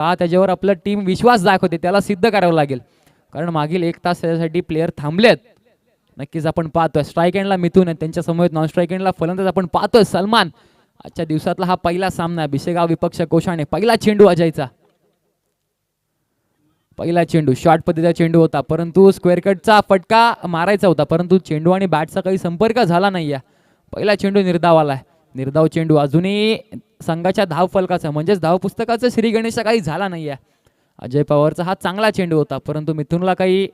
त्याच्यावर आपलं टीम विश्वास दाखवते, त्याला सिद्ध करावं लागेल. कारण मागील 1 तास त्यासाठी प्लेयर थांबलेत. नक्कीच आपण पाहतोय स्ट्राईक एंडला मिथून आहे, त्यांच्या समोर नॉन स्ट्राईक एंडला फलंदाज आपण पाहतोय सलमान. आजच्या दिवसातला हा पहिला सामना भिसेगाव विपक्ष कोशाणे. पहिला चेंडू अजयचा, पहिला चेंडू शॉर्ट पद्धतीचा चेंडू होता, परंतु स्क्वेअर कटचा फटका मारायचा होता, परंतु चेंडू आणि बॅटचा काही संपर्क झाला नाही. पहिला चेंडू निर्धाव आलाय. निर्धाव चेंडू अजूनही संघाच्या धाव फलकाचा म्हणजेच धाव पुस्तकाचं श्री गणेशचा काही झाला नाहीये. अजय पवारचा हा चांगला चेंडू होता, परंतु मिथुनला काही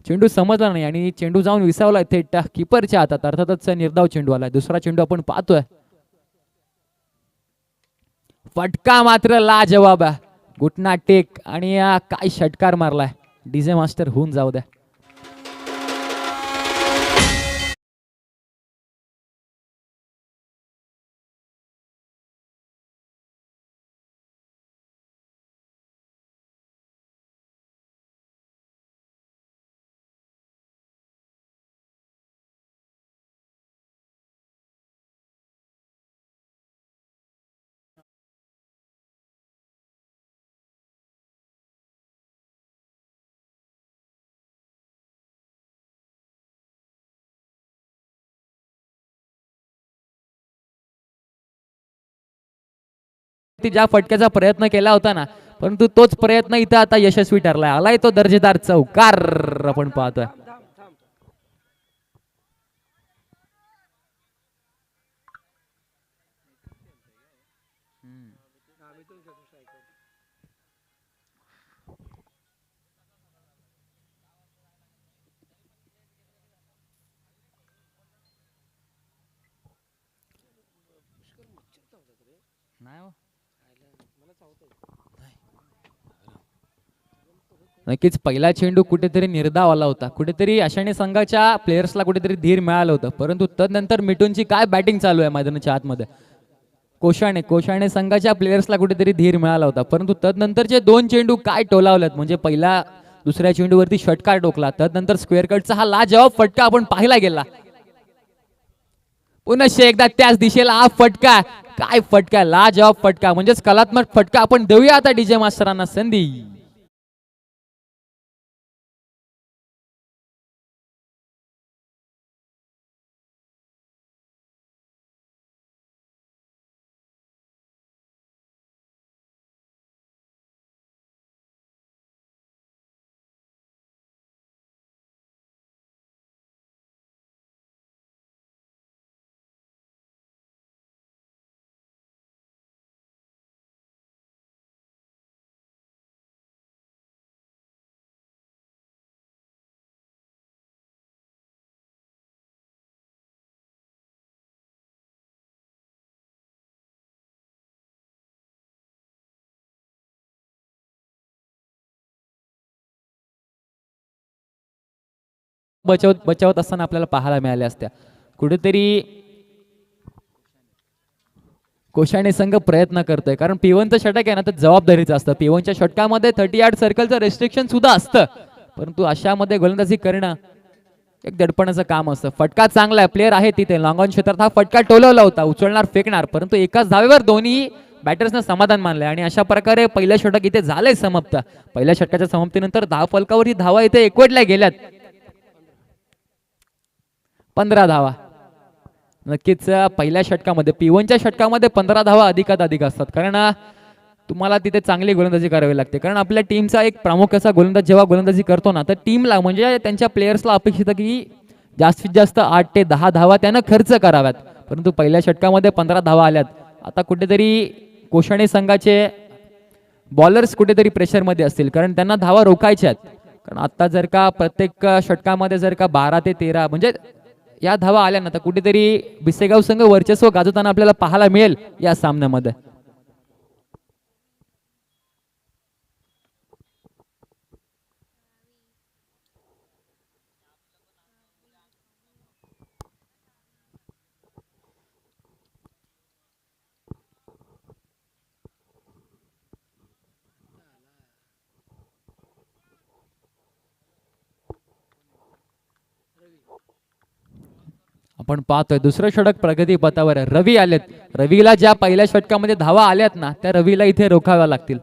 चेंडू समजला नाही आणि चेंडू जाऊन विसावला थेट कीपरच्या हातात. अर्थातच निर्धाव चेंडू आलाय. दुसरा चेंडू आपण पाहतोय, फटका मात्र लाजवाब आहे. घुटना टेक आणि काय षटकार मारलाय. डीजे मास्टर होऊन जाऊ द्या. ज्या फटक्याचा प्रयत्न केला होता ना, परंतु तोच प्रयत्न इथं आता यशस्वी ठरलाय. आलाय तो दर्जेदार चौकार आपण पाहतोय. नक्कीच पहिला चेंडू कुठेतरी निर्धाव आला होता, कुठेतरी अशाने संघाच्या प्लेयर्सला कुठेतरी धीर मिळालं होतं, परंतु तदनंतर मिटूनची काय बॅटिंग चालू आहे मैदानाच्या आतमध्ये. कोशाणे संघाच्या प्लेयर्सला कुठेतरी धीर मिळाला होता, परंतु तदनंतरचे 2 चेंडू काय टोलावलेत. म्हणजे पहिला दुसऱ्या चेंडूवरती षटकार टोकला, तदनंतर स्क्वेअर कटचा हा लाजवाब फटका आपण पाहायला गेला. पुन्हा एकदा त्याच दिशेला हा फटका, काय फटका, लाजवाब फटका, म्हणजेच कलात्मक फटका आपण देऊया आता डीजे मास्तरांना संधी. बचावत असताना आपल्याला पाहायला मिळाल्या असत्या. कुठेतरी कोशाणे संघ प्रयत्न करतोय, कारण P1चं षटक आहे ना, तर जबाबदारीचं असतं. P1च्या षटकामध्ये 30 यार्ड सर्कलचं रेस्ट्रिक्शन सुद्धा असतं, परंतु अशामध्ये गोलंदाजी करणं एक दडपणाचं काम असतं. फटका चांगला आहे, प्लेयर आहे तिथे लॉंग ऑन क्षेत्रात हा फटका टोलवला होता, उचलणार फेकणार, परंतु एकाच धावेवर दोन्ही बॅटर्सनं समाधान मानलंय आणि अशा प्रकारे पहिलं षटक इथे झालंय समाप्त. पहिल्या षटकाच्या समाप्तीनंतर धाव फलकावर ही धावा इथे एकवटल्या गेल्यात. 15 धावा. नक्कीच पहिल्या षटकामध्ये P1च्या षटकामध्ये 15 धावा अधिकात अधिक असतात, कारण तुम्हाला तिथे चांगली गोलंदाजी करावी लागते. कारण आपल्या टीमचा एक प्रमुख असा गोलंदाज जेव्हा गोलंदाजी करतो ना, तर टीमला म्हणजे त्यांच्या प्लेयर्सला अपेक्षित की जास्तीत जास्त 8 ते 10 धावा त्यानं खर्च कराव्यात, परंतु पहिल्या षटकामध्ये 15 धावा आल्यात. आता कुठेतरी कोशाणे संघाचे बॉलर्स कुठेतरी प्रेशरमध्ये असतील, कारण त्यांना धावा रोखायच्या आहेत. कारण आता जर का प्रत्येक षटकामध्ये जर का 12 ते 13 म्हणजे या धावा आल्या ना, तर कुठेतरी भिसेगाव संघ वर्चस्व गाजवताना आपल्याला पाहायला मिळेल या सामन्यामध्ये. आपण पाहतोय दुसरं षटक प्रगती पथावर रवी आलेत. रवीला ज्या पहिल्या षटकामध्ये धावा आल्यात ना, त्या रवीला इथे रोखाव्या लागतील.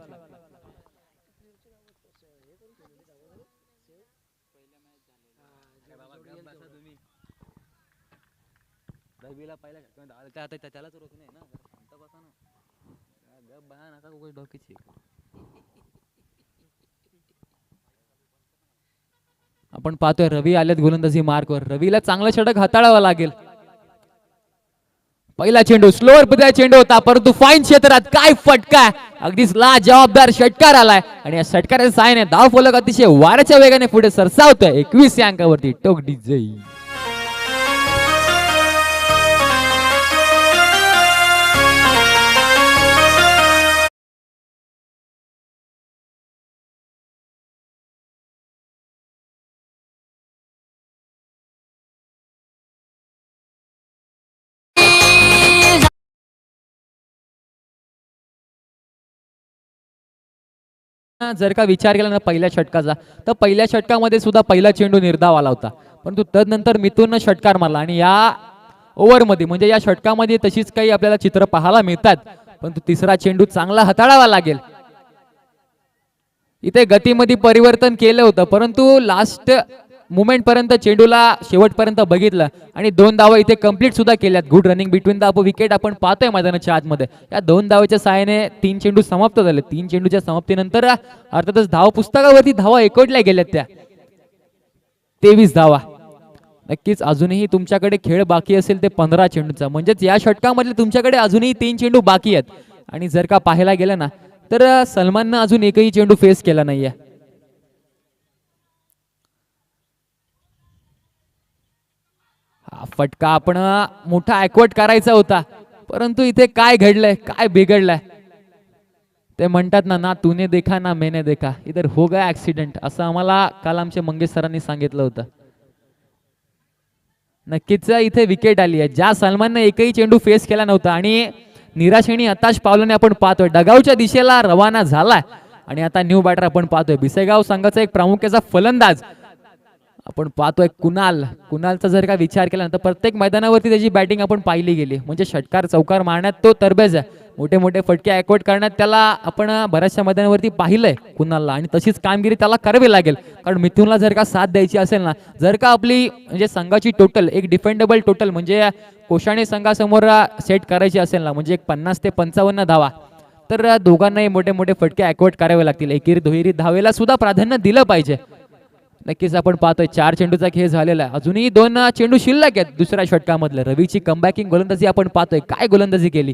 आपण पाहतोय रवी आलेत गोलंदाजी मार्कवर. रवीला चांगलं षटक हाताळावं लागेल. पहिला चेंडू स्लोअर पद्धतीचा चेंडू होता, परंतु फाईन क्षेत्रात काय फटका, अगदीच जबाबदार षटकार आलाय आणि या षटकाराच्या साहाय्याने धाव फलक अतिशय वाऱ्याच्या वेगाने पुढे सरसावतोय. 21 या अंकावरती टोक डिझाई. जर का विचार केला ना पहिल्या षटकाचा, तर पहिल्या षटकामध्ये सुद्धा पहिला चेंडू निर्धाव आला होता, परंतु तदनंतर मिथुननं षटकार मारला आणि या ओव्हरमध्ये म्हणजे या षटकामध्ये तशीच काही आपल्याला चित्र पाहायला मिळतात. परंतु तिसरा चेंडू चांगला हाताळावा लागेल. इथे गतीमध्ये परिवर्तन केलं होतं, परंतु लास्ट मुमेंट पर्यंत चेंडूला शेवटपर्यंत बघितलं आणि 2 धावा इथे कंप्लीट सुद्धा केल्यात. Good running between the wicket आपण पाहतोय मैदानाच्या आतमध्ये. या 2 धावाच्या सहाय्याने 3 चेंडू समाप्त झाले. 3 चेंडूच्या समाप्तीनंतर अर्थातच धाव पुस्तकावरती धावा एकवटल्या गेल्यात त्या 23 धावा. नक्कीच अजूनही तुमच्याकडे खेळ बाकी असेल ते 15 चेंडूचा, म्हणजेच या षटकामध्ये तुमच्याकडे अजूनही 3 चेंडू बाकी आहेत. आणि जर का पाहायला गेलं ना तर सलमाननं अजून एकही चेंडू फेस केला नाहीये. फटका आपण मोठा ॲक्वर्ट करायचा होता, परंतु इथे काय घडलंय, काय बिघडलंय ते म्हणतात ना, ना तूने देखा ना मैंने देखा, इधर हो गया ऍक्सिडेंट, असं आम्हाला काल आमच्या मंगेश सरांनी सांगितलं होतं. नक्कीच इथे विकेट आली आहे. ज्या सलमाननं एकही चेंडू फेस केला नव्हता आणि निराशेने हताश पावलाने आपण पाहतोय डगावच्या दिशेला रवाना झालाय. आणि आता न्यू बॅटर आपण पाहतोय बिसेगाव संघाचा एक प्रामुख्याचा फलंदाज आपण पाहतोय कुणालचा जर का विचार केला तर प्रत्येक मैदानावरती त्याची बॅटिंग आपण पाहिली गेली. म्हणजे षटकार चौकार मारण्यात तो तरबेज आहे, मोठे मोठे फटके ॲक्वर्ट करण्यात त्याला आपण बऱ्याचशा मैदानावरती पाहिलंय कुणालला. आणि तशीच कामगिरी त्याला करावी लागेल, कारण मिथुनला जर का साथ द्यायची असेल ना, जर का आपली म्हणजे संघाची टोटल एक डिफेंडेबल टोटल म्हणजे कोशाणे संघासमोर सेट करायची असेल ना, म्हणजे 50 ते 55 धावा, तर दोघांनाही मोठे मोठे फटके ॲक्वर्ट करावे लागतील. एकेरी दुहेरी धावेला सुद्धा प्राधान्य दिलं पाहिजे. नक्कीच आपण पाहतोय 4 चेंडूचा खेळ झालेला आहे, अजूनही 2 चेंडू शिल्लक आहेत दुसऱ्या षटकामधलं. रवीची कमबॅकिंग गोलंदाजी आपण पाहतोय, काय गोलंदाजी केली.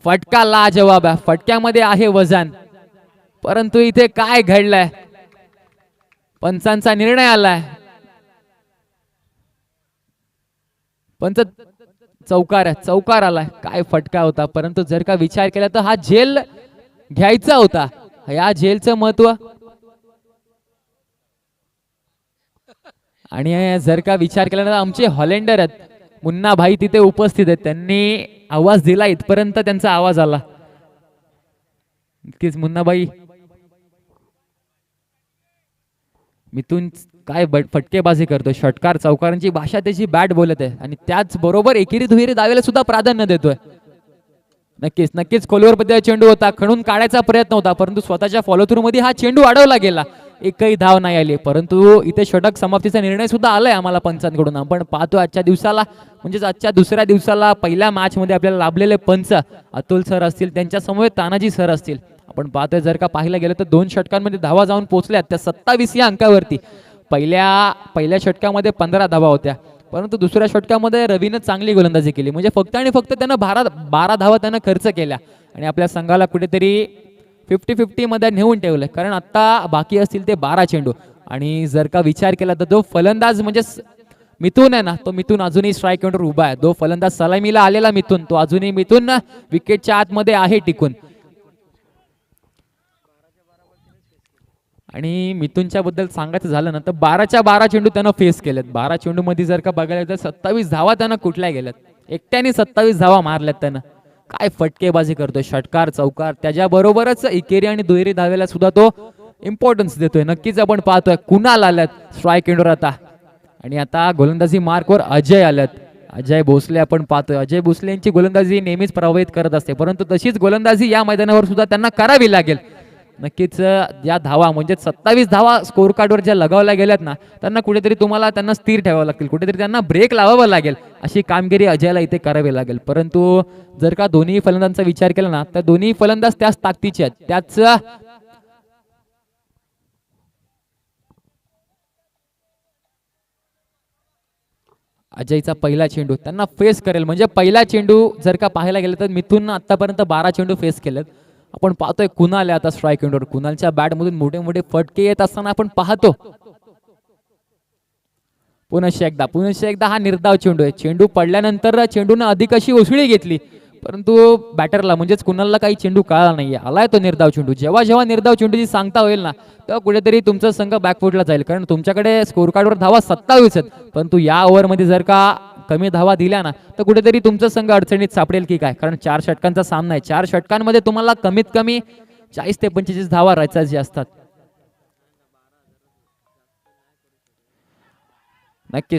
फटका लाजवाब आहे, फटक्यामध्ये आहे वजन, परंतु इथे काय घडलंय, पंचांचा निर्णय आलाय. पंच चौकार आलाय. काय फटका होता, परंतु जर का विचार केला तर हा झेल घ्यायचा होता. या झेलचं महत्व आणि जर का विचार केला तर आमचे हॉलंडर आहेत मुन्ना भाई तिथे उपस्थित आहेत, त्यांनी आवाज दिला, इथपर्यंत त्यांचा आवाज आला. नक्कीच मुन्नाबाई मिथून काय फटकेबाजी करतोय, षटकार चौकारांची भाषा त्याची बॅट बोलत आहे आणि त्याच बरोबर एकेरी दुहेरी दावेला सुद्धा प्राधान्य देतोय. नक्कीच खोलीवर पद्धतीचा चेंडू होता, खणून काढायचा प्रयत्न होता, परंतु स्वतःच्या फॉलो थ्रू मध्ये हा चेंडू अडवला गेला. एकही धाव नाही आली, परंतु इथे षटक समाप्तीचा निर्णय सुद्धा आलाय आम्हाला पंचांकडून. आपण पाहतो आजच्या दिवसाला म्हणजेच आजच्या दुसऱ्या दिवसाला पहिल्या मॅच मध्ये आपल्याला लाभलेले पंच अतुल सर असतील, त्यांच्या समवेत तानाजी सर असतील. आपण पाहतोय जर का पाहायला गेलं तर 2 षटकांमध्ये धावा जाऊन पोहोचल्यात त्या 27 या अंकावरती. पहिल्या षटकामध्ये 15 धावा होत्या, परंतु दुसऱ्या षटकामध्ये रवीनं चांगली गोलंदाजी केली. म्हणजे फक्त आणि फक्त त्यानं 12 धावा त्यानं खर्च केल्या आणि आपल्या संघाला कुठेतरी 50-50 मध्ये नेऊन ठेवलंय, कारण आता बाकी असतील ते 12 चेंडू. आणि जर का विचार केला तर जो फलंदाज म्हणजे मिथून आहे ना, तो मिथून अजूनही स्ट्राईक काउंटर उभा आहे. जो फलंदाज सलामीला आलेला मिथून, तो अजूनही मिथून विकेटच्या आतमध्ये आहे टिकून. आणि मिथुनच्या बद्दल सांगायचं झालं ना तर 12च्या 12 चेंडू त्यानं फेस केलेत. 12 चेंडू मध्ये जर का बघायला तर 27 धावा त्यानं कुठल्या गेल्यात, एकट्याने 27 धावा मारल्यात त्यानं. काय फटकेबाजी करतोय, षटकार चौकार, त्याच्याबरोबरच एकेरी आणि दुहेरी धावेला सुद्धा तो इम्पॉर्टन्स देतोय. नक्कीच आपण पाहतोय कुणाल आल्यात स्ट्राईक एंडवर आता, आणि आता गोलंदाजी मार्कवर अजय आल्यात. अजय भोसले आपण पाहतोय, अजय भोसले यांची गोलंदाजी नेहमीच प्रभावित करत असते, परंतु तशीच गोलंदाजी या मैदानावर सुद्धा त्यांना करावी लागेल. नक्कीच या धावा म्हणजे 27 धावा स्कोर कार्डवर ज्या लगावल्या गेल्यात ना, त्यांना कुठेतरी तुम्हाला त्यांना स्थिर ठेवावं लागतील, कुठेतरी त्यांना ब्रेक लावावं लागेल. अशी कामगिरी अजयला इथे करावी लागेल. परंतु जर का दोन्ही फलंदाजांचा विचार केला ना, तर दोन्ही फलंदाज त्याच ताकदीचे आहेत, त्याच अजयचा पहिला चेंडू त्यांना फेस करेल. म्हणजे पहिला चेंडू जर का पाहायला गेलं तर मिथुननं आतापर्यंत 12 चेंडू फेस केलेत. आपण पाहतोय कुणाल आता स्ट्राईक एंडवर, कुणालच्या बॅट मधून मोठे मोठे फटके येत असताना आपण पाहतो. पुनश्च एकदा हा निर्धाव चेंडू आहे. चेंडू पडल्यानंतर चेंडूने अधिक अशी उसळी घेतली, परंतु बॅटरला म्हणजेच कुणालला काही चेंडू कळाला नाहीये. आलाय तो निर्धाव चेंडू. जेव्हा जेव्हा निर्धाव चेंडूची सांगता होईल ना, तेव्हा कुठेतरी तुमचा संघ बॅकफुटला जाईल. कारण तुमच्याकडे स्कोर कार्डवर धावा 27 आहेत, परंतु या ओव्हरमध्ये जर का कमी धावा दिल्या ना, तर कुठेतरी तुमचा संघ अडचणीत सापडेल की काय. कारण 4 षटकांचा सामना आहे. 4 षटकांमध्ये तुम्हाला कमीत कमी 40 ते 45 धावा रचायच्या असतात.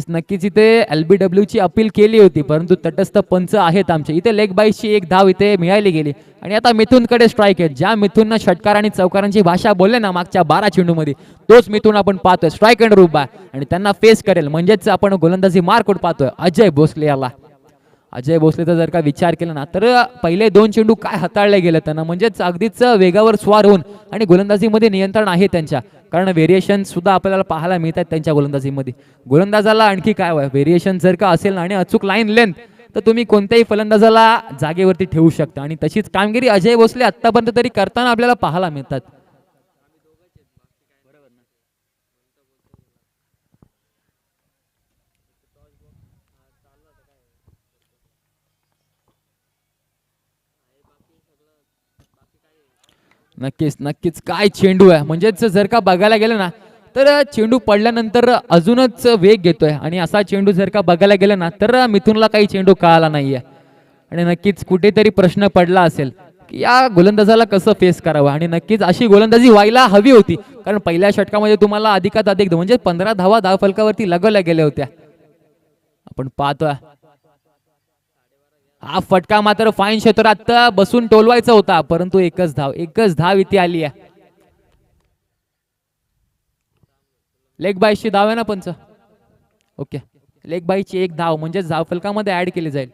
नक्कीच इथे LBW ची अपील केली होती, परंतु तटस्थ पंच आहेत आमचे. इथे लेग बाईसची एक धाव इथे मिळाली गेली आणि आता मिथुनकडे स्ट्राईक आहे. ज्या मिथुननं षटकार आणि चौकारांची भाषा बोलले ना मागच्या 12 चेंडूमध्ये, तोच मिथुन आपण पाहतोय स्ट्राईक एंड उभा आणि त्यांना फेस करेल. म्हणजेच आपण गोलंदाजी मार्कआउट पाहतोय अजय भोसले याला. अजय भोसलेचा जर का विचार केला ना, तर पहिले 2 चेंडू काय हाताळले गेले त्यांना, म्हणजेच अगदीच वेगावर स्वार होऊन आणि गोलंदाजीमध्ये नियंत्रण आहे त्यांच्या. कारण व्हेरिएशन सुद्धा आपल्याला पाहायला मिळतात त्यांच्या गोलंदाजीमध्ये. गोलंदाजाला आणखी काय व्हेरिएशन जर का असेल आणि अचूक लाईन लेंथ, तर तुम्ही कोणत्याही फलंदाजाला जागेवरती ठेवू शकता. आणि तशीच कामगिरी अजय भोसले आतापर्यंत तरी करताना आपल्याला पाहायला मिळतात. नक्कीच काय चेंडू आहे. म्हणजेच जर का बघायला गेलं ना, तर चेंडू पडल्यानंतर अजूनच वेग घेतोय आणि असा चेंडू जर का बघायला गेलं ना, तर मिथुनला काही चेंडू कळाला नाहीये. आणि नक्कीच कुठेतरी प्रश्न पडला असेल की या गोलंदाजाला कसं फेस करावं. आणि नक्कीच अशी गोलंदाजी व्हायला हवी होती, कारण पहिल्या षटकामध्ये तुम्हाला अधिकात अधिक म्हणजे 15 धावा धावफलकावरती लगवल्या गेल्या होत्या. आपण पाहतोय हा फटका मात्र फाईन क्षेत्रात बसून टोलवायचा होता, परंतु एकच धाव इथे आली आहे. लेग बाईसची धाव आहे ना पंच. ओके, लेग बाईची एक धाव म्हणजे धाव फलकामध्ये ऍड केली जाईल.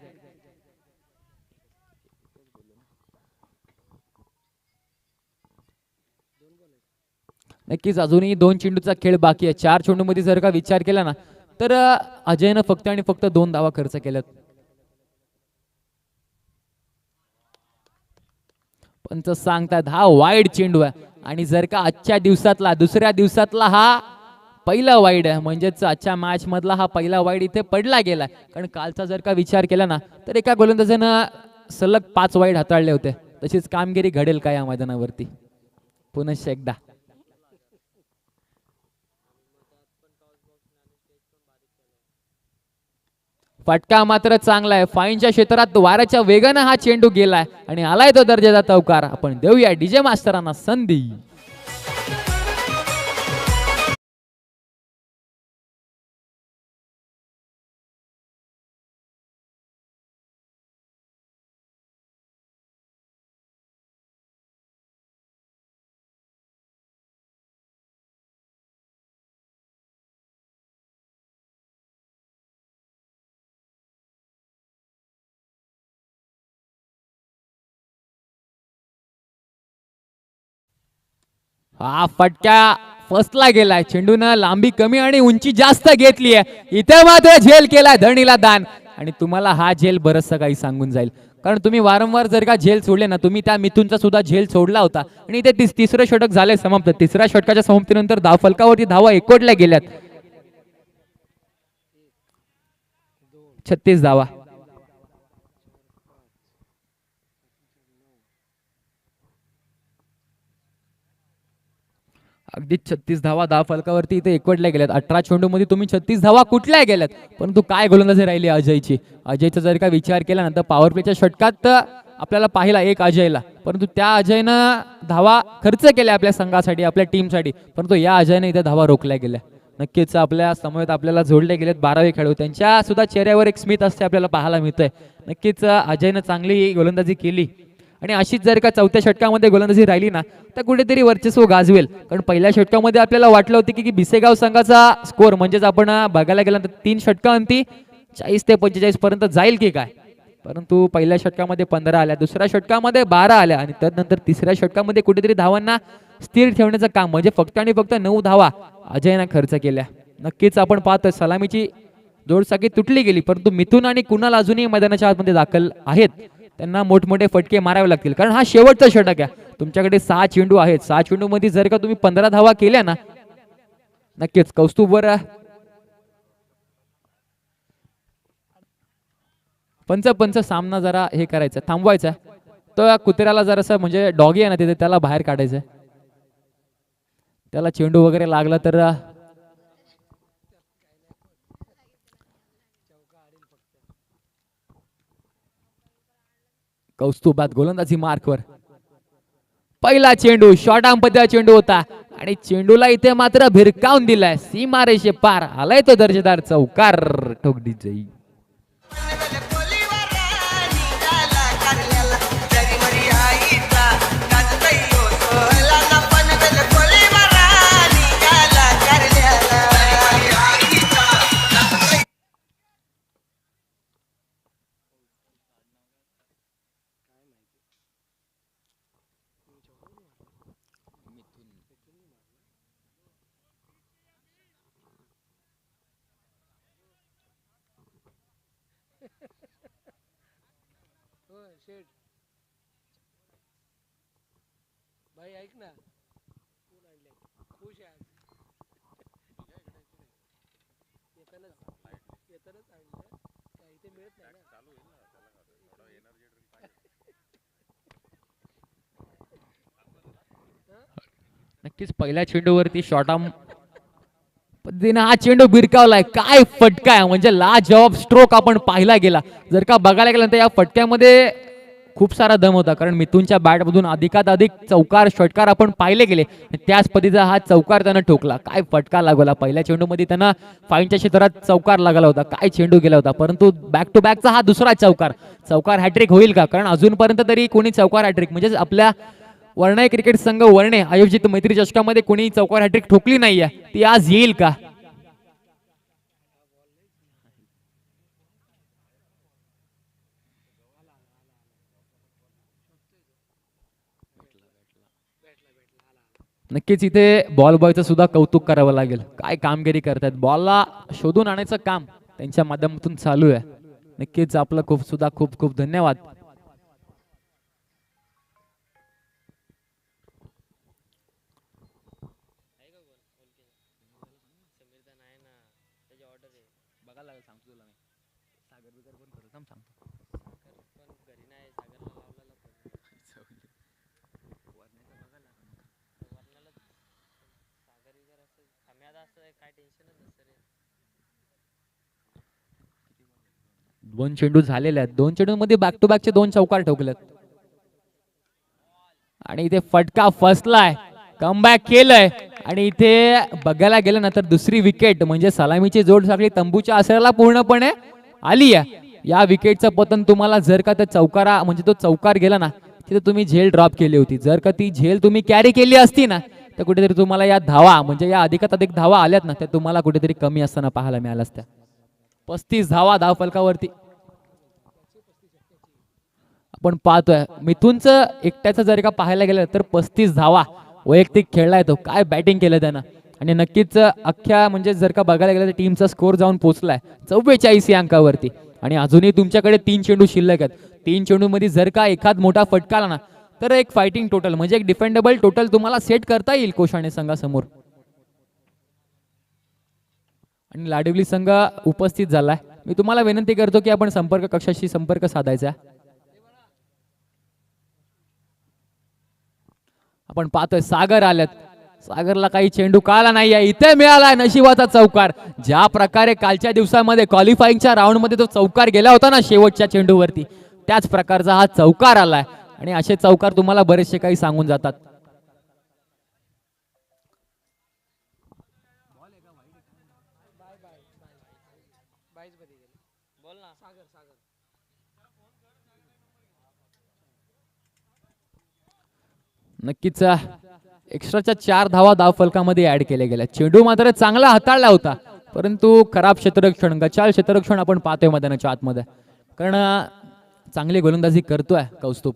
नक्कीच अजूनही 2 चेंडूचा खेळ बाकी आहे. 4 चेंडूमध्ये जर का विचार केला ना, तर अजयनं फक्त आणि फक्त 2 धावा खर्च केल्यात. पंच सांगतात हा वाईड चेंडू आहे आणि जर का आजच्या दिवसातला दुसऱ्या दिवसातला हा पहिला वाईड आहे, म्हणजेच आजच्या मॅच मधला हा पहिला वाईड इथे पडला गेला. कारण कालचा जर का विचार केला ना, तर एका गोलंदाजानं सलग 5 वाईड हाताळले होते. तशीच कामगिरी घडेल का या मैदानावरती. पुनश्च एकदा फटका मात्र चांगला आहे. फाईनच्या क्षेत्रात वाऱ्याच्या वेगानं हा चेंडू गेलाय आणि आलाय तो दर्जाचा चौकार. आपण देऊया डीजे मास्तरांना संधी. हा फटका फसला गेलाय. चेंडूनं लांबी कमी आणि उंची जास्त घेतली आहे. इथे मात्र झेल केलाय धरणीला दान. आणि तुम्हाला हा झेल बरचसं काही सांगून जाईल, कारण तुम्ही वारंवार जर का झेल सोडले ना, तुम्ही त्या मिथुनचा सुद्धा झेल सोडला होता आणि ते तिसरं षटक झाले समाप्त. तिसऱ्या षटकाच्या समाप्तीनंतर धाव फलकावरती धावा एकवटल्या गेल्यात. 36 धावा. अगदी 36 धावा धाव फलकावरती इथे एकवटल्या गेल्यात. 18 चेंडू मध्ये तुम्ही 36 धावा कुठल्या गेल्यात, परंतु काय गोलंदाजी राहिली अजयची. अजयचा जर का विचार केला ना, तर पॉवर प्लेच्या षटकात आपल्याला पाहिला एक अजयला, परंतु त्या अजयनं धावा खर्च केल्या आपल्या संघासाठी, आपल्या टीमसाठी, परंतु या अजयने इथे धावा रोखल्या गेल्या. नक्कीच आपल्या समोर आपल्याला जोडले गेलेत 12वे खेळाडू. त्यांच्या सुद्धा चेहऱ्यावर एक स्मित असते आपल्याला पाहायला मिळतंय. नक्कीच अजयनं चांगली गोलंदाजी केली आणि अशीच जर का चौथ्या षटकामध्ये गोलंदाजी राहिली ना तर कुठेतरी वर्चस्व गाजवेल. कारण पहिल्या षटकामध्ये आपल्याला वाटलं होतं की बिसेगाव संघाचा स्कोर म्हणजेच आपण बघायला गेल्यानंतर 3 षटकांती 40 ते 45 पर्यंत जाईल की काय, परंतु पहिल्या षटकामध्ये 15 आल्या, दुसऱ्या षटकामध्ये 12 आल्या आणि त्यानंतर तिसऱ्या षटकामध्ये कुठेतरी धावांना स्थिर ठेवण्याचं काम म्हणजे फक्त आणि फक्त 9 धावा अजयनं खर्च केल्या. नक्कीच आपण पाहतोय सलामीची जोडसाकी तुटली गेली, परंतु मिथुन आणि कुणाल अजूनही मैदानाच्या आतमध्ये दाखल आहेत. त्यांना मोठमोठे फटके मारावे लागतील कारण हा शेवटचा षटक आहे. तुमच्याकडे 6 चेंडू आहेत, 6 चेंडू मध्ये जर का तुम्ही 15 धावा केल्या ना नक्कीच कौस्तुभवर पंच सामना जरा हे करायचं थांबवायचा. तो कुत्र्याला जरासं म्हणजे डॉगी आहे ना तिथे त्याला बाहेर काढायचं, त्याला चेंडू वगैरे लागला तर कौस्तुभात गोलंदाजी मार्कवर पहिला चेंडू शॉर्ट आर्म पद्धतीचा चेंडू होता आणि चेंडूला इथे मात्र भिरकावून दिलाय सीमारेषे पार आलाय तो दर्जेदार चौकार ठोकडी जाई. भाई ऐक ना, खुश आहे येतानाच आणलं काय इथे मिळत नाही ना. नक्कीच पहिल्या चेंडूवरती शॉर्ट आर्म पद्धतीने हा चेंडू भिरकावलाय. काय फटका आहे म्हणजे लाजवाब स्ट्रोक आपण पाहिला गेला. जर का बघायला गेलं तर या फटक्यामध्ये खूप सारा दम होता कारण मिथुनच्या बॅटमधून अधिकाधिक चौकार षटकार आपण पाहिले गेले. त्याच पद्धतीचा हा चौकार त्यानं ठोकला. काय फटका लागला. पहिल्या चेंडूमध्ये त्यांना फाईनच्या क्षेत्रात चौकार लागला होता, काय चेंडू गेला होता, परंतु बॅक टू बॅकचा हा दुसरा चौकार हॅट्रिक होईल का, कारण अजूनपर्यंत तरी कोणी चौकार हॅट्रिक म्हणजे आपल्या वर्णे क्रिकेट संघ वर्णे आयोजित मैत्री चषकामध्ये कोणी चौकार हॅट्रिक ठोकली नाहीये, ती आज येईल का. नक्कीच इथे बॉल बॉयचं सुद्धा कौतुक करावं लागेल. काय कामगिरी करतात, बॉलला शोधून आणायचं काम त्यांच्या माध्यमातून चालू आहे. नक्कीच आपलं खूप खूप धन्यवाद. दोन चेंडू झालेले आहेत, दोन चेंडूंमध्ये बॅक टू बॅकचे 2 चौकार ठोकलेत आणि इथे फटका फसलाय, कमबॅक केलंय आणि इथे बघायला गेलं ना तर दुसरी विकेट म्हणजे सलामीची जोड साखळी तंबूच्या आसऱ्याला पूर्णपणे आली आहे. या विकेटचं पतन तुम्हाला जर का त्या चौकारा म्हणजे तो चौकार गेला ना तिथे तुम्ही झेल ड्रॉप केली होती. जर का ती झेल तुम्ही कॅरी केली असती ना तर कुठेतरी तुम्हाला या धावा म्हणजे या अधिक धावा आल्यात ना त्या तुम्हाला कुठेतरी कमी असताना पाहायला मिळाल्या असत्या. 35 धावा धाव फलकावरती आपण पाहतोय. मिथुनचं एकट्याचं जर का पाहायला गेलं तर 35 धावा वैयक्तिक खेळलाय तो. काय बॅटिंग केलं त्यानं आणि नक्कीच अख्ख्या म्हणजे जर का बघायला गेलं तर टीमचा स्कोर जाऊन पोहोचलाय 44 या अंकावरती आणि अजूनही तुमच्याकडे 3 चेंडू शिल्लक आहेत. 3 चेंडू मध्ये जर का एखाद मोठा फटका आला ना तर एक फायटिंग टोटल म्हणजे एक डिफेंडेबल टोटल तुम्हाला सेट करता येईल कोशाणे संघासमोर. आणि लाडवली संघ उपस्थित झालाय. मी तुम्हाला विनंती करतो की आपण संपर्क कक्षाशी संपर्क साधायचा. आपण पाहतोय सागर आल्यात. सागरला काही चेंडू कळाला नाहीये, इथे मिळालाय नशिबाचा चौकार. ज्या प्रकारे कालच्या दिवसामध्ये क्वालिफाईंगच्या राऊंड मध्ये तो चौकार गेला होता ना शेवटच्या चेंडूवरती त्याच प्रकारचा हा चौकार आलाय आणि असे चौकार तुम्हाला बरेचसे काही सांगून जातात. नक्कीच एक्स्ट्राच्या 4 धावा धावफलकामध्ये ऍड केल्या गेल्या. चेंडू मात्र चांगला हाताळला होता, परंतु खराब क्षेत्ररक्षण, गचाळ क्षेत्ररक्षण आपण पाहतोय मैदानाच्या आतमध्ये. कारण चांगली गोलंदाजी करतोय कौस्तुभ.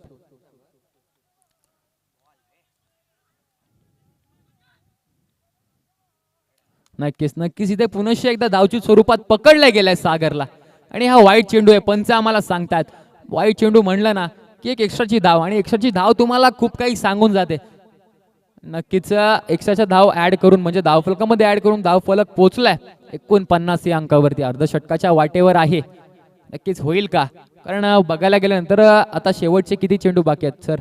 नक्कीच नक्कीच इथे पुनश्च एकदा धावची स्वरूपात पकडल्या गेलाय सागरला. आणि हा वाईट चेंडू आहे. पंच आम्हाला सांगतात वाईट चेंडू म्हणलं ना की एक एक्स्ट्राची धाव, आणि एक्स्ट्राची धाव तुम्हाला खूप काही सांगून जाते. नक्कीच एक्स्ट्राच्या धाव ऍड करून म्हणजे धावफलकामध्ये ऍड करून धावफलक पोहोचलाय 49 या अंकावरती. अर्धषटकाच्या वाटेवर आहे. नक्कीच होईल का? कारण बघायला गेल्यानंतर आता शेवटचे किती चेंडू बाकी आहेत सर?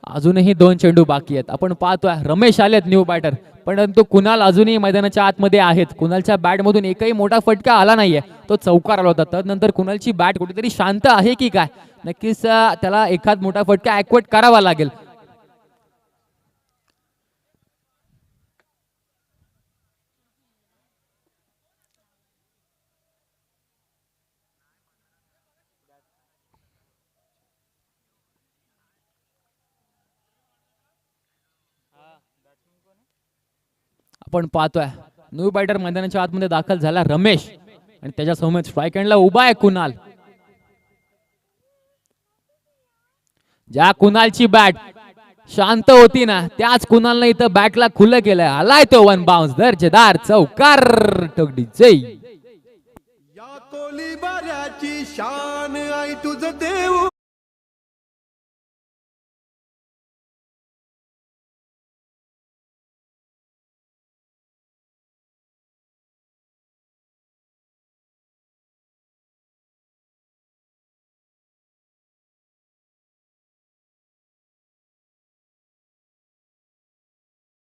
अजूनही 2 चेंडू बाकी आहेत. आपण पाहतोय रमेश आलेत न्यू बॅटर, परंतु कुणाल अजूनही मैदानाच्या आतमध्ये आहेत. कुणालच्या बॅट मधून एकही मोठा फटका आला नाहीये, तो चौकार आला होता. त्यानंतर कुणालची बॅट कुठेतरी शांत आहे की काय? नक्कीच त्याला एखाद मोठा फटका ऍक्वेट करावा लागेल. आपण पाहतोय न्यू बॅटर मैदानाच्या आतमध्ये दाखल झाला रमेश, आणि त्याच्या समोर स्ट्राईक एंडला उभा आहे कुणाल. ज्या कुणालची बॅट शांत होती ना, त्याच कुणालने इथं बॅटला खुलं केलंय. आलाय तो वन बाउन्स, दर्जेदार चौकार. टोकडी जय. या कोली बाऱ्याची शान आई तुझं देऊ.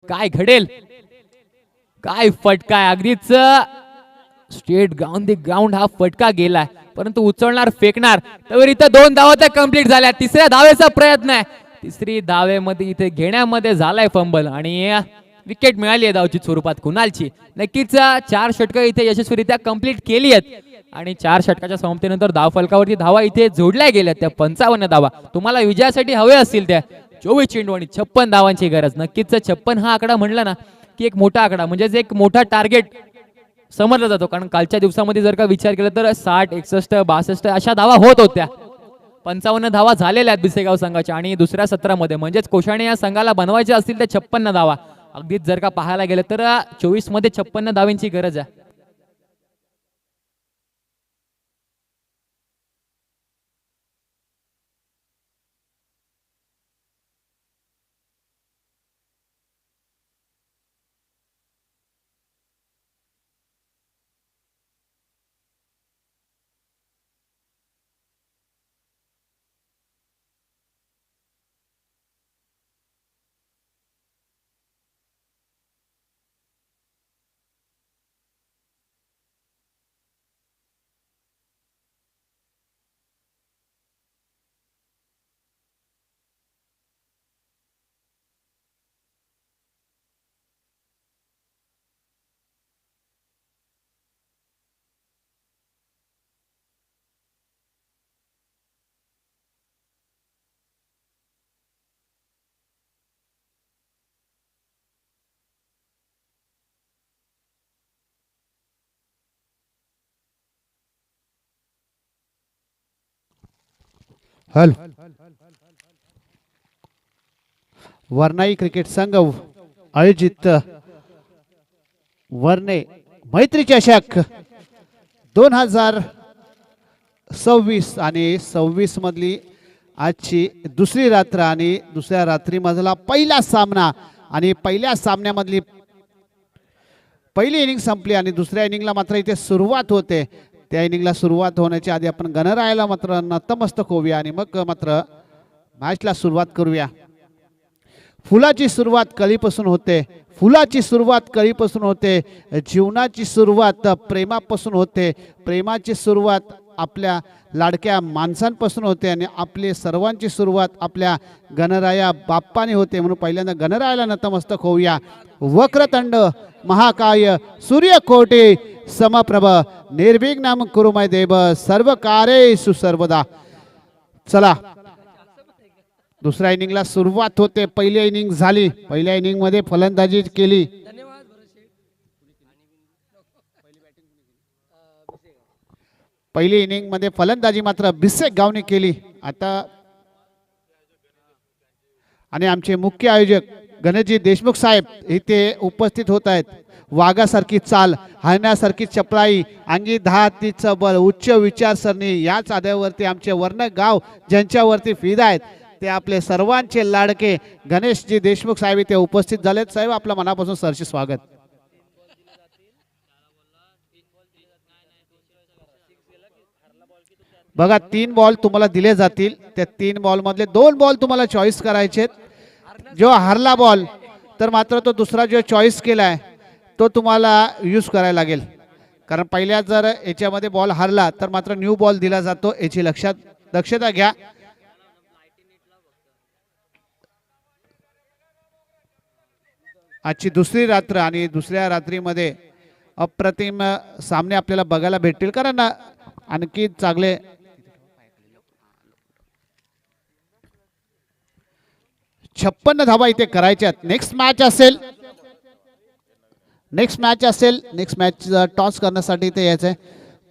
काय घडेल? काय फटका आहे? अगदीच स्ट्रेट ग्राउंड द ग्राउंड हा फटका गेलाय, परंतु उचलणार फेकणार तर इथं 2 धावा तर कंप्लीट झाल्या. तिसऱ्या धावेचा प्रयत्न आहे. तिसरी धावेमध्ये इथे घेण्यामध्ये झालाय फंबल, आणि विकेट मिळाली आहे धावची स्वरूपात कुणालची. नक्कीच 4 षटकं इथे यशस्वीरित्या कंप्लीट केली आहेत, आणि 4 षटकाच्या समाप्तीनंतर धाव फलकावरती धावा इथे जोडल्या गेल्या. त्या 55 धावा तुम्हाला विजयासाठी हवे असतील त्या 24 चेंडू आणि 56 धावांची गरज. नक्कीच 56 हा आकडा म्हणला ना की एक मोठा आकडा, म्हणजेच एक मोठा टार्गेट समजला जातो. कारण कालच्या दिवसामध्ये जर का विचार केला तर 60, 61, 62 अशा धावा होत होत्या. 55 धावा झालेल्या आहेत बिसेगाव संघाच्या, आणि दुसऱ्या सत्रामध्ये म्हणजेच कोशाणे या संघाला बनवायच्या असतील त्या 56 धावा. अगदीच जर का पाहायला गेलं तर 24 मध्ये 56 धावांची गरज आहे. हल वरनाई क्रिकेट संघ आयोजित वर्णे मैत्री चषक 2026 आणि 26 मधली आजची दुसरी रात्र, आणि दुसऱ्या रात्री मधला पहिला सामना, आणि पहिल्या सामन्यामधली पहिली इनिंग संपली आणि दुसऱ्या इनिंगला मात्र इथे सुरुवात होते. त्या इनिंगला सुरुवात होण्याच्या आधी आपण गणरायाला मात्र नतमस्तक होऊया आणि मग मात्र मॅचला सुरुवात करूया. फुलाची सुरुवात कळीपासून होते, फुलाची सुरुवात कळीपासून होते, जीवनाची सुरुवात प्रेमापासून होते, प्रेमाची सुरुवात आपल्या लाडक्या माणसांपासून होते, आणि आपली सर्वांची सुरुवात आपल्या गणराया बाप्पाने होते. म्हणून पहिल्यांदा गणरायाला नतमस्तक होऊया. वक्रतंड महाकाय सूर्यकोटी समप्रभ निर्विघ्नं कुरु मय देव सर्व कार्येषु सर्वदा. चला दुसऱ्या इनिंगला सुरुवात होते. पहिली इनिंग झाली. पहिल्या इनिंग मध्ये फलंदाजी केली. धन्यवाद भरत शेठ. पहिली इनिंग मध्ये फलंदाजी मात्र भिसेक गावने केली. आता आणि आमचे मुख्य आयोजक गणेशजी देशमुख साहेब इथे उपस्थित होत आहेत. वाघासारखी चाल, हरण्यासारखी चपळाई, अंगी 10 हत्तीचं बल, उच्च विचारसरणी याच आधारावरती आमचे वर्ण गाव ज्यांच्यावरती फिदा आहेत ते आपले सर्वांचे लाडके गणेशजी देशमुख साहेब इथे उपस्थित झालेत. साहेब आपलं मनापासून सरचे स्वागत. बघा 3 बॉल तुम्हाला दिले जातील. त्या 3 बॉल मधले 2 बॉल तुम्हाला चॉईस करायचे. जो हरला बॉल तर मात्र तो दुसरा जो चॉईस केलाय तो तुम्हाला यूज करायला लागेल. कारण पहिल्या जर याच्यामध्ये बॉल हरला तर मात्र न्यू बॉल दिला जातो. याची दक्षता घ्या. आजची दुसरी रात्र आणि दुसऱ्या रात्रीमध्ये अप्रतिम सामने आपल्याला बघायला भेटतील. कारण आणखी चांगले 56 धावा इथे करायच्यात. नेक्स्ट मॅच असेल. नेक्स्ट मॅच टॉस करण्यासाठी इथे यायचंय.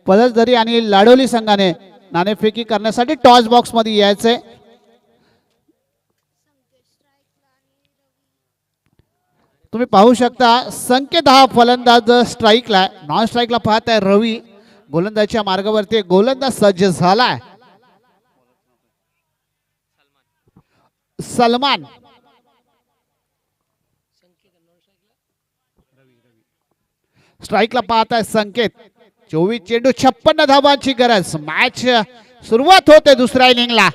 पलसदरी आणि लाडोली संघाने नाणेफेकी करण्यासाठी टॉस बॉक्स मध्ये यायचंय. तुम्ही पाहू शकता संकेत हा फलंदाज स्ट्राईकला, नॉन स्ट्राईकला पाहत आहे रवी. गोलंदाजच्या मार्गावरती गोलंदाज सज्ज झालाय. सलमान स्ट्राईकला पाहत आहे संकेत. 24 चेंडू 56 धावांची गरज. मॅच सुरुवात होते दुसऱ्या इनिंगला.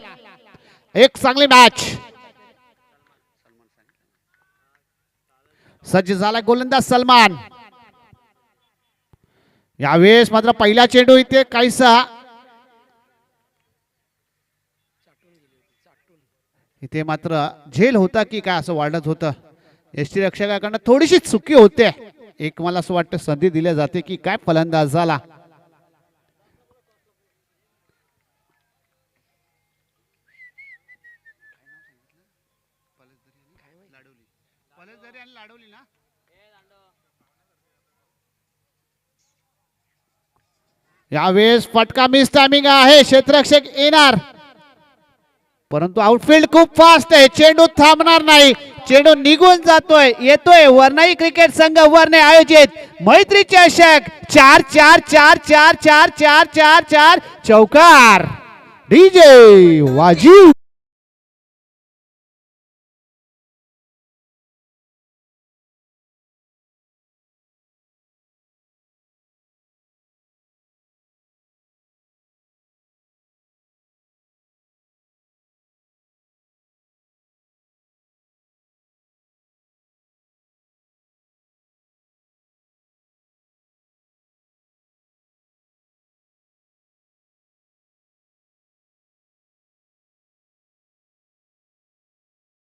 एक चांगली मॅच. सज्ज झाला गोलंदाज सलमान. यावेळेस मात्र पहिला चेंडू इथे काहीसा इथे मात्र झेल होता की काय असं वाटत होतं. यष्टी रक्षकाकडनं थोडीशी चुकी होते. एक मला असं वाटतं संधी दिली जाते की काय फलंदाजाला. यावेळेस फटका मिस टायमिंग आहे. क्षेत्ररक्षक येणार परंतु आउटफील्ड खूप फास्ट आहे. चेंडू थांबणार नाही. चेंडू निघून जातोय. येतोय वरनाई क्रिकेट संघ वरने आयोजित मैत्री चषक 4-4-4-4-4-4-4 चौकार. डीजे वाजीव.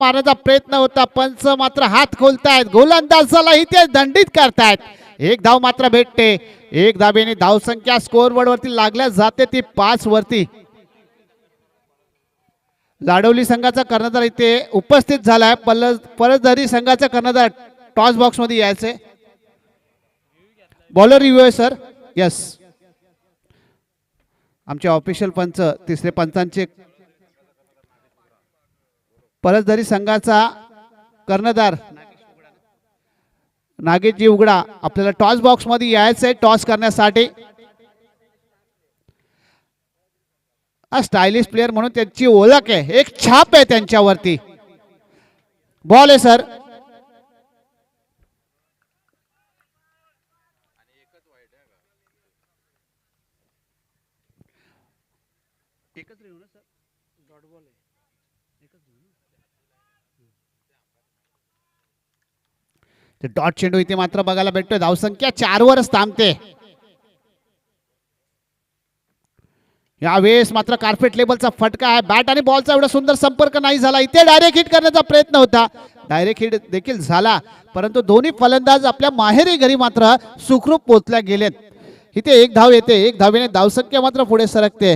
मारण्याचा प्रयत्न होता. पंच मात्र हात खोलतायत. गोलंदाजाला इथे दंडित करतायत. एक धाव मात्र भेटते. एक धावेने धावसंख्या स्कोअर बोर्ड वरती लागल्या जाते ती 5 वरती. लाडवली संघाचा कर्णधार इथे उपस्थित झालाय. पलसदरी संघाचा कर्णधार टॉस बॉक्स मध्ये यायचे. बॉलर रिव्ह्यू आहे सर. यस आमचे ऑफिशियल पंच तिसरे पंचांचे पलसदरी संघाचा कर्णधार नागेशजी उघडा आपल्याला टॉस बॉक्स मध्ये यायचंय टॉस करण्यासाठी. स्टायलिश प्लेयर म्हणून त्यांची ओळख आहे. एक छाप आहे त्यांच्यावरती. बॉल आहे सर. डॉट चेंडू इथे मात्र बघायला भेटतोय. धावसंख्या 4 वरच थांबते. यावेळेस मात्र कार्पेट लेबलचा फटका आहे. बॅट आणि बॉलचा एवढा सुंदर संपर्क नाही झाला. इथे डायरेक्ट हिट करण्याचा प्रयत्न होता. डायरेक्ट हिट देखील झाला परंतु दोन्ही फलंदाज आपल्या माहेरी घरी मात्र सुखरूप पोहोचल्या गेलेत. इथे एक धाव येते. एक धावेने धावसंख्या मात्र पुढे सरकते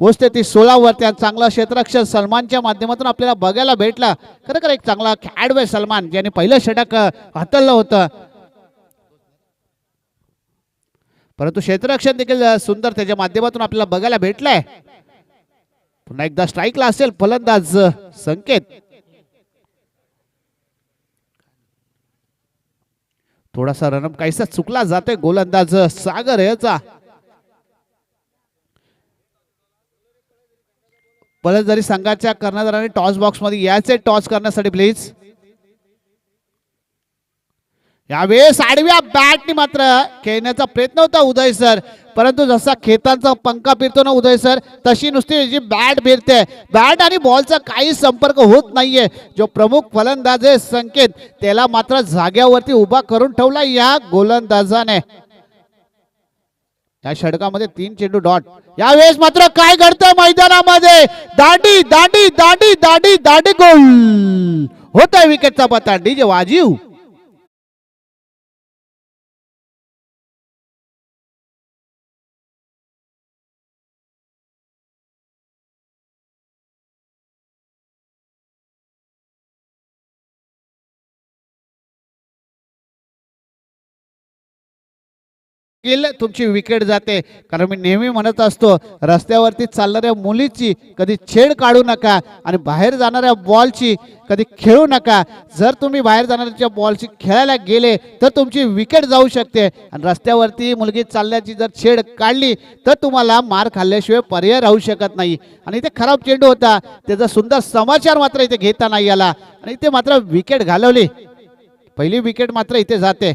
पोचते ती 16 वरती. चांगला क्षेत्ररक्षण सलमानच्या माध्यमातून आपल्याला बघायला भेटला. खरं एक चांगला खेळाडू आहे सलमान, ज्याने पहिलं षटक हाताळलं होतं. परंतु क्षेत्ररक्षण देखील सुंदर त्याच्या माध्यमातून आपल्याला बघायला भेटलंय. पुन्हा एकदा स्ट्राईकला असेल फलंदाज संकेत. थोडासा रनअप काहीसा चुकला जातोय गोलंदाज सागर याचा. फलंदाजी संघाच्या कर्णधाराने टॉस बॉक्स मध्ये यायचे टॉस करण्यासाठी प्लीज. यावेळेस आडव्या बॅटने मात्र खेळण्याचा प्रयत्न होता उदय सर, परंतु जसा खेतांचा पंखा फिरतो ना उदय सर, तशी नुसती जी बॅट फिरते, बॅट आणि बॉलचा काही संपर्क होत नाहीये. जो प्रमुख फलंदाज आहे संकेत, त्याला मात्र जाग्यावरती उभा करून ठेवला या गोलंदाजाने. या षटकामध्ये 3 चेंडू डॉट. यावेळेस मात्र काय घडतंय मैदानामध्ये, दांडी दांडी दांडी दांडी दांडी गोल होत आहे. विकेटचा पत्ता डीजे वाजीव. तुमची विकेट जाते. कारण मी नेहमी म्हणत असतो, रस्त्यावरती चालणाऱ्या मुलीची कधी छेड काढू नका आणि बाहेर जाणाऱ्या बॉलची कधी खेळू नका. जर तुम्ही बाहेर जाणाऱ्या बॉलची खेळायला गेले तर तुमची विकेट जाऊ शकते. आणि रस्त्यावरती मुलगी चालल्याची जर छेड काढली तर तुम्हाला मार खाल्ल्याशिवाय पर्याय राहू शकत नाही. आणि इथे खराब चेंडू होता, त्याचा सुंदर समाचार मात्र इथे घेता नाही आला आणि इथे मात्र विकेट घालवली. पहिली विकेट मात्र इथे जाते.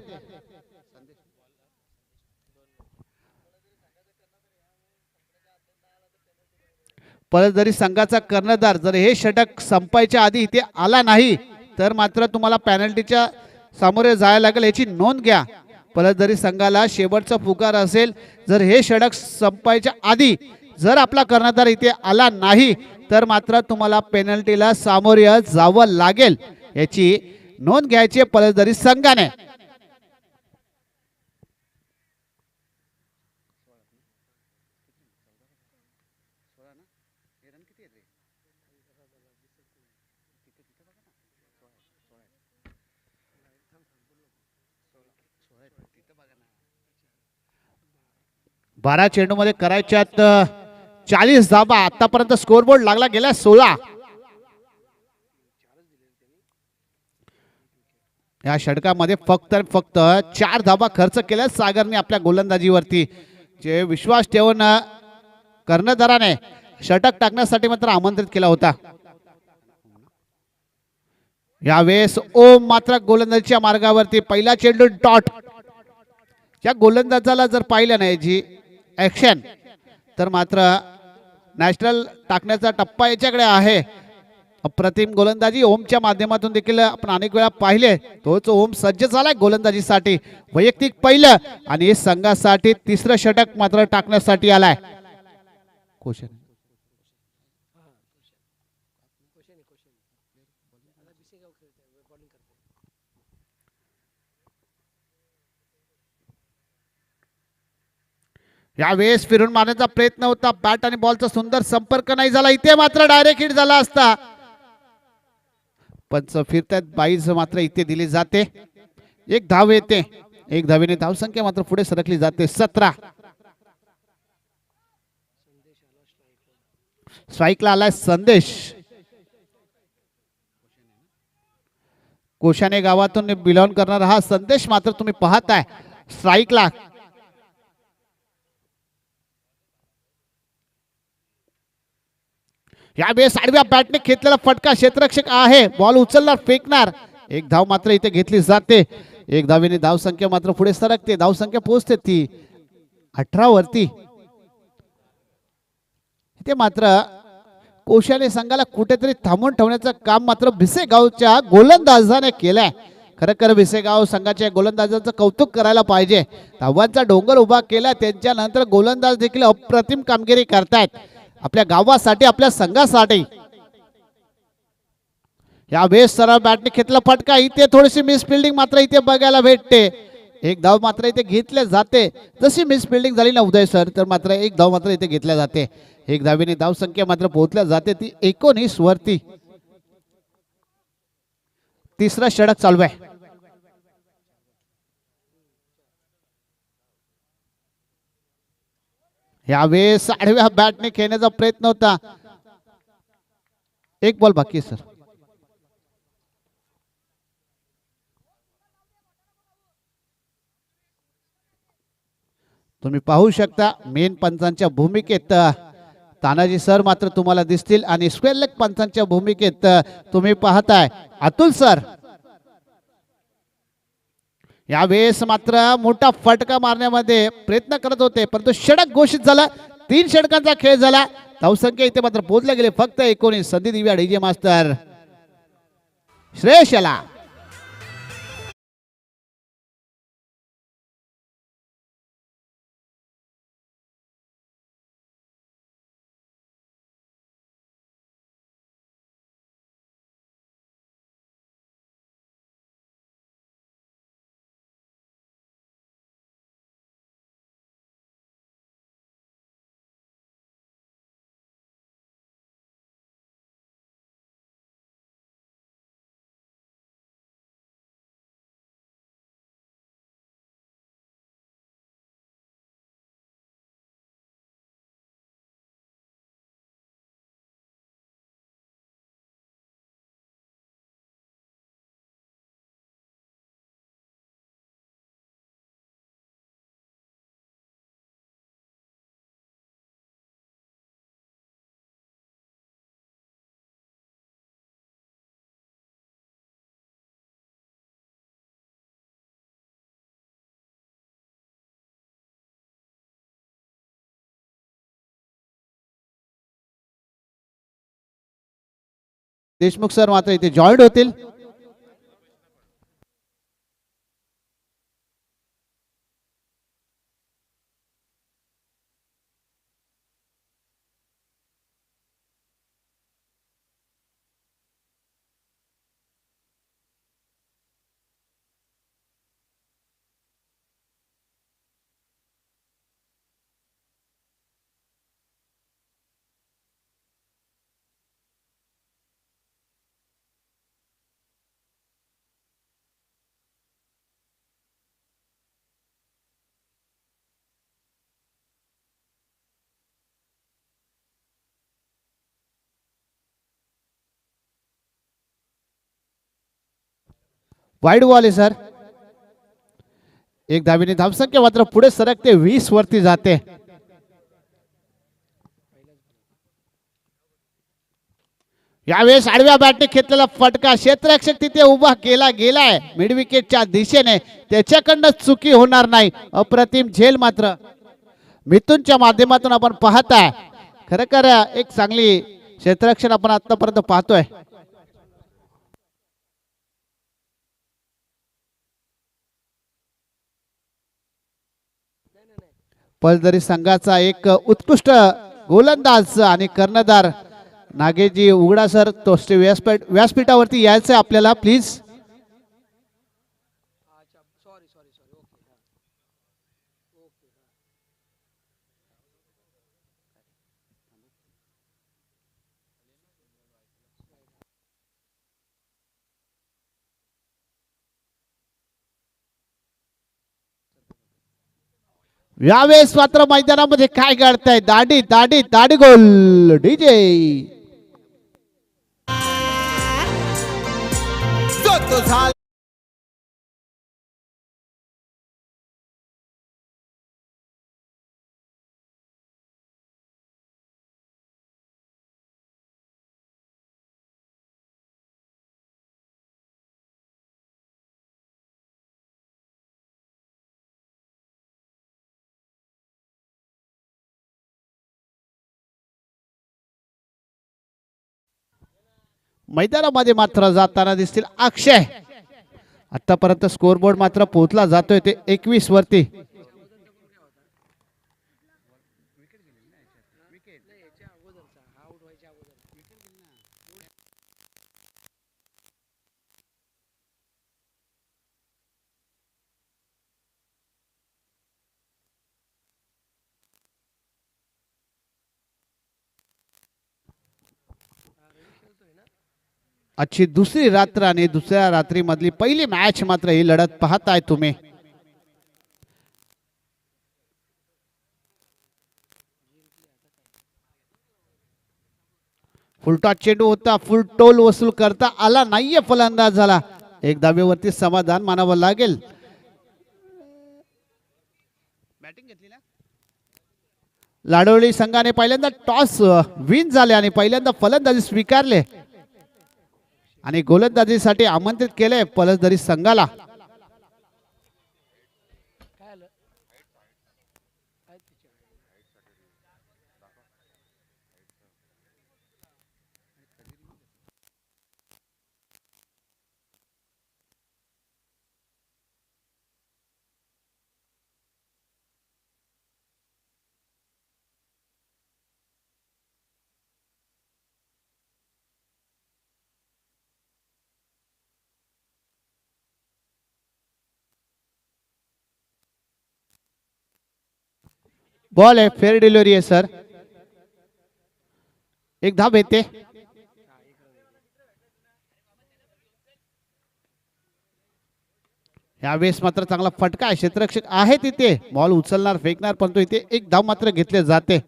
फलंदाजी संघाचा कर्णधार जर हे षटक संपायच्या आधी इथे आला नाही तर मात्र तुम्हाला पॅनल्टीच्या सामोरे जायला लागेल, याची नोंद घ्या. फलंदाजी संघाला शेवटचा पुकार असेल, जर हे षटक संपायच्या आधी जर आपला कर्णधार इथे आला नाही तर मात्र तुम्हाला पेनल्टीला सामोरे जावं लागेल, याची नोंद घ्यायची फलंदाजी संघाने. बारा चेंडू मध्ये करायच्यात 40 धाबा. आतापर्यंत स्कोरबोर्ड लागला गेला 16. या षटकामध्ये फक्त 4 धाबा खर्च केल्या सागरने आपल्या गोलंदाजीवरती. जे विश्वास ठेवून कर्णधाराने षटक टाकण्यासाठी मात्र आमंत्रित केला होता. यावेळेस ओम मात्र गोलंदाजीच्या मार्गावरती. पहिला चेंडू डॉट. या गोलंदाजाला जर पाहिलं नाही जी ऍक्शन तर मात्र नॅशनल टाकण्याचा टप्पा याच्याकडे आहे. अप्रतिम गोलंदाजी ओमच्या माध्यमातून देखील आपण अनेक वेळा पाहिले. तोच ओम सज्ज झालाय गोलंदाजीसाठी. वैयक्तिक पहिलं आणि संघासाठी तिसरं षटक मात्र टाकण्यासाठी आलाय. क्वेश्चन यावेळेस फिरून मारण्याचा प्रयत्न होता. बॅट आणि बॉलचा सुंदर संपर्क नाही झाला. इथे मात्र डायरेक्ट हिट झाला असता. पंच फिरतात. बाईज मात्र इथे दिली जाते. एक धाव येते. एक धावेने धावसंख्या मात्र पुढे सरकली जाते. 17. स्ट्राईकला आलाय संदेश. कोशाने गावातून बिलॉंग करणारा हा संदेश मात्र तुम्ही पाहताय स्ट्राईकला. यावेळेस आडव्या बॅटने घेतलेला फटका. क्षेत्ररक्षक आहे. बॉल उचलणार, फेकणार. एक धाव मात्र इथे घेतली जाते. एक धावेने धावसंख्या मात्र पुढे सरकते. धावसंख्या पोहोचते ती 18 वरती. इथे मात्र कोशाने संघाला कुठेतरी थांबवून ठेवण्याचं काम मात्र भिसेगावच्या गोलंदाजाने केलंय. खरं भिसेगाव संघाच्या गोलंदाजाचं कौतुक करायला पाहिजे. धावांचा डोंगर उभा केला. त्यांच्या नंतर गोलंदाज देखील अप्रतिम कामगिरी करतायत आपल्या गावासाठी, आपल्या संघासाठी. या वेळेस सरळ बॅटने घेतला फटका. इथे थोडीशी मिस फिल्डिंग मात्र इथे बघायला भेटते. एक धाव मात्र इथे घेतल्या जाते. जशी मिस फिल्डिंग झाली ना उदय सर, तर मात्र एक धाव मात्र इथे घेतल्या जाते. एक धावेने धाव संख्या मात्र पोहोचल्या जाते ती 19 वरती. तिसरा षटक चालू आहे. यावेळेस आडव्या बॅटने खेळण्याचा प्रयत्न होता. एक बॉल बाकी आहे सर. तुम्ही पाहू शकता मेन पंचांच्या भूमिकेत तानाजी सर मात्र तुम्हाला दिसतील आणि स्क्वेअर लेग पंचांच्या भूमिकेत तुम्ही पाहताय अतुल सर. यावेळेस मात्र मोठा फटका मारण्यामध्ये प्रयत्न करत होते, परंतु षटक घोषित झाला. 3 षटकांचा खेळ झाला. धावसंख्या इथे मात्र पोहोचले गेले फक्त 19. संधी दिव्या डीजे मास्तर श्रेयश याला. देशमुख सर मात्र इथे जॉईंट होतील. वाईड बॉल आहे सर. एक धावेने धावसंख्या मात्र पुढे सरकते 20 वरती जाते. यावेळेस आडव्या बॅटने घेतलेला फटका क्षेत्ररक्षक तिथे उभा केला गेलाय मिड विकेटच्या दिशेने. त्याच्याकडनं चुकी होणार नाही. अप्रतिम झेल मात्र मिथुनच्या माध्यमातून आपण पाहताय. खरं एक चांगली क्षेत्ररक्षण आपण आतापर्यंत पाहतोय. पलदरी संघाचा एक उत्कृष्ट गोलंदाज आणि कर्णधार नागेशजी उघडा सर, तो व्यासपीठावरती यायचं आपल्याला प्लीज. अच्छा sorry sorry sorry okay okay. यावेळेस मात्र मैदानामध्ये काय घडतंय. दाढी दाढी दाढी गोल डीजे. तो झाला मैदानामध्ये मात्र जाताना दिसतील अक्षय. आतापर्यंत स्कोरबोर्ड मात्र पोहोचला जातोय ते 21 वरती. आजची दुसरी रात्र आणि दुसऱ्या रात्रीमधली पहिली मॅच मात्र ही लढत पाहताय तुम्ही. फुलटॉस चेंडू होता, फुल टोल वसूल करता आला नाहीये, फलंदाज झाला. एक धावेवरती समाधान मानावं लागेल. बॅटिंग घेतली ना लाडोळी संघाने पहिल्यांदा टॉस विन झाले आणि पहिल्यांदा फलंदाजी स्वीकारले आणि गोलंदाजीसाठी आमंत्रित केले फलंदाजी संघाला. काय आलं आहेत तिचे. बॉल आहे, फेअर डिलिव्हरी आहे सर. एक धाव येते. यावेळेस मात्र चांगला फटका आहे, क्षेत्ररक्षक आहे तिथे, बॉल उचलणार फेकणार, परंतु इथे एक धाव मात्र घेतले जाते.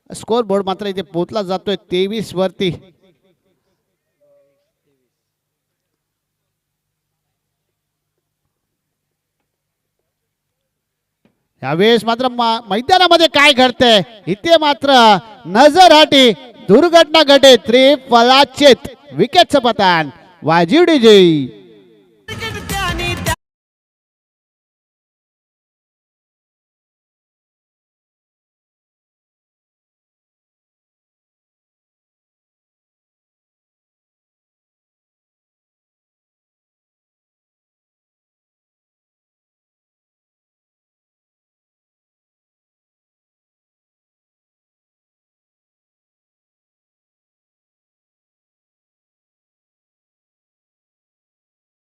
स्कोर बोर्ड मात्र इथे पोहोचला जातोय 23 वरती. यावेळेस मात्र मैदानामध्ये काय घडतंय इथे मात्र नजरहाटी दुर्घटना घडे. त्रिफलाचेत विकेटचं पतन, वाजीव विजयी.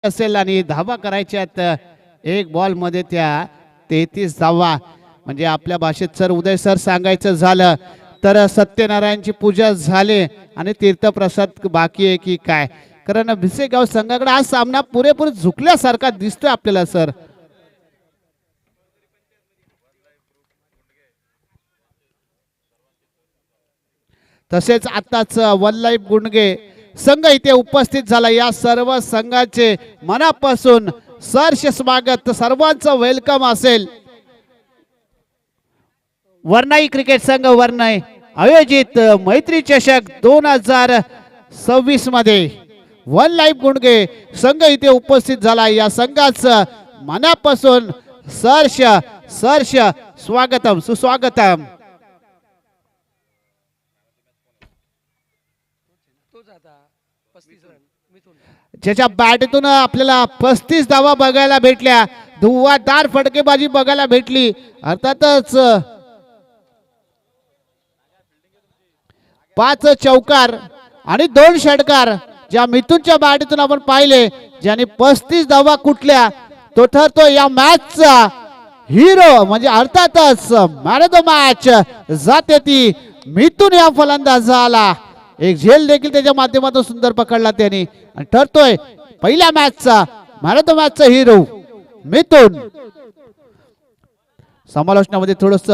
असेल आणि धावा करायच्यात एक बॉल मध्ये त्या 33 धावा. म्हणजे आपल्या भाषेत सर उदय सर सांगायचं झालं तर सत्यनारायणची पूजा झाली आणि तीर्थप्रसाद बाकी आहे की काय. कारण भिसेगाव संघाकडे हा सामना पुरेपूर झुकल्यासारखा दिसतोय आपल्याला सर. तसेच आताच वन लाईफ गुंडगे संघ इथे उपस्थित झाला. या सर्व संघाचे मनापासून सहर्ष स्वागत, सर्वांचं वेलकम असेल. वरनाई क्रिकेट संघ वरनाई आयोजित मैत्री चषक 2026 मध्ये वन लाईफ गुंडगे संघ इथे उपस्थित झाला. या संघाचं मनापासून सहर्ष स्वागतम, सुस्वागतम. तोच आता 35 रन मिथून. ज्याच्या बॅटतून आपल्याला 35 धावा बघायला भेटल्या, धुव्वाधार फटकेबाजी बघायला भेटली. अर्थातच 5 चौकार आणि 2 षटकार ज्या मिथुनच्या बॅटतून आपण पाहिले, ज्याने 35 धावा कुठल्या, तो ठरतो या मॅचचा हिरो. म्हणजे अर्थातच मॅन ऑफ द मॅच जाते ती मिथुन या फलंदाजाला. एक झेल देखील त्याच्या माध्यमातून सुंदर पकडला त्याने आणि ठरतोय पहिल्या मॅचचा मॅन ऑफ द मॅचचा हिरो मिथुन. समालोचनामध्ये थोडस